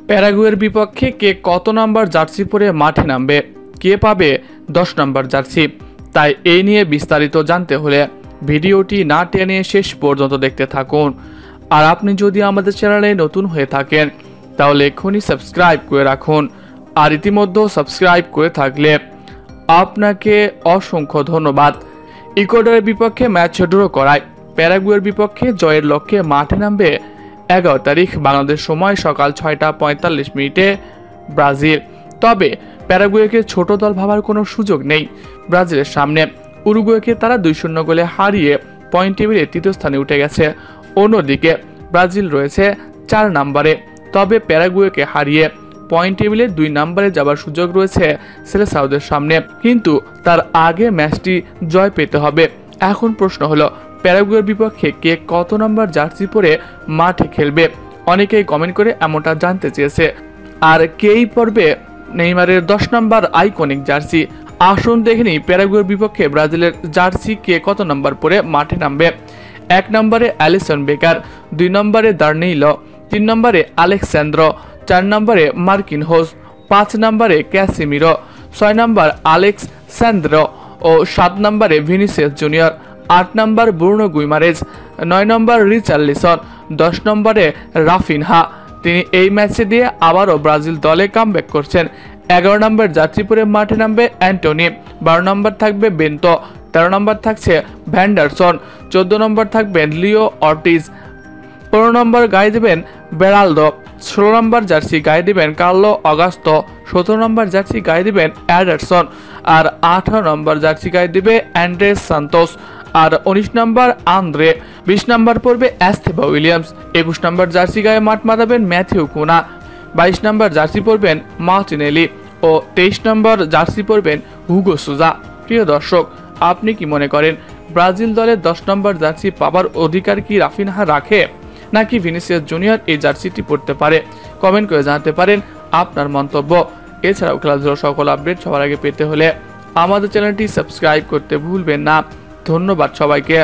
প্যারাগুয়ের বিপক্ষে কে কত নম্বর জার্সি পরে মাঠে নামবে, কে পাবে 10 নম্বর জার্সি, তাই এই নিয়ে বিস্তারিত জানতে হলে ভিডিওটি না টেনে শেষ পর্যন্ত দেখতে থাকুন। আর আপনি যদি আমাদের চ্যানেলে নতুন হয়ে থাকেন তাহলে এখনই সাবস্ক্রাইব করে রাখুন। আর ইতিমধ্যে সাবস্ক্রাইব করে থাকলে আপনাকে অসংখ্য ধন্যবাদ। ইকুয়েডরের বিপক্ষে ম্যাচ ড্র করায় প্যারাগুয়ের বিপক্ষে জয়ের লক্ষ্যে মাঠে নামবে 11 তারিখ বাংলাদেশ সময় সকাল 6টা 45 ব্রাজিল। তবে প্যারাগুয়েকে ছোট দল ভাবার কোনো সুযোগ নেই ব্রাজিলের সামনে। উরুগুয়েকে তারা 2-0 গোলে হারিয়ে পয়েন্ট টেবিলে 3য় স্থানে উঠে গেছে। অন্যদিকে ব্রাজিল রয়েছে 4 নম্বরে। তবে প্যারাগুয়েকে হারিয়ে পয়েন্ট টেবিলে 2 নম্বরে যাবার সুযোগ রয়েছে সেলেসাওদের সামনে, কিন্তু তার আগে ম্যাচটি জয় পেতে হবে। এখন প্রশ্ন হলো প্যারাগুয়ের বিপক্ষে কে কত নম্বর জার্সি পরে মাঠে খেলবে। অনেকেই কমেন্ট করে এমনটা জানতে চেয়েছে। আর কেই পড়বে নেইমারের 10 নম্বর আইকনিক জার্সি। আসুন দেখে নিই প্যারাগুয়ের বিপক্ষে ব্রাজিলের জার্সি কে কত নম্বর পরে মাঠে নামবে। 1 নম্বরে অ্যালিসন বেকার, 2 নম্বরে দার্নেইলো, 3 নম্বরে আলেক্সান্দ্রো, 4 নম্বরে মার্কিনহোস, 5 নম্বরে ক্যাসিমিরো, 6 নম্বর আলেক্স স্যান্দ্রো ও 7 নম্বরে ভিনিসিয়াস জুনিয়র, 8 নম্বর ব্রুনো গুইমারেজ, 9 নম্বর রিচার্লিসন, 10 নম্বরে রাফিনহা। তিনি এই ম্যাচে দিয়ে আবারও ব্রাজিল দলে কামব্যাক করছেন। 11 নম্বর জার্সি পরে মাঠে নামবে অ্যান্টনি, 12 নম্বর থাকবে বেন্তো, 13 নম্বর থাকছে ভ্যান্ডারসন, 14 নম্বর থাকবেন লিও অর্টিজ, 15 নম্বর গায়ে দেবেন বেরালদো, 16 নম্বর জার্সি গায়ে দেবেন কার্লো অগাস্তো, 17 নম্বর জার্সি গায়ে দেবেন অ্যাডারসন, আর 18 নম্বর জার্সি গায়ে দেবে অ্যান্ড্রেস সান্তোস, আর 19 নম্বর আন্দ্রে, 20 নম্বর পড়বে এস্তেবা উইলিয়ামস, 21 নম্বর জার্সি গায়ে মাঠ মাতাবেন ম্যাথিউ কুনা, 22 নম্বর জার্সি পরবেন মার্টিনেলি ও 23 নম্বর জার্সি পরবেন হুগো সুজা। প্রিয় দর্শক, আপনি কি মনে করেন ব্রাজিল দলের 10 নম্বর জার্সি পাবার অধিকার কি রাফিনহা রাখে, নাকি ভিনিসিয়াস জুনিয়র এই জার্সিটি পড়তে পারে? কমেন্ট করে জানাতে পারেন আপনার মন্তব্য। এছাড়াও খেলাধুলার সকল আপডেট সবার আগে পেতে হলে আমাদের চ্যানেলটি সাবস্ক্রাইব করতে ভুলবেন না। ধন্যবাদ সবাইকে।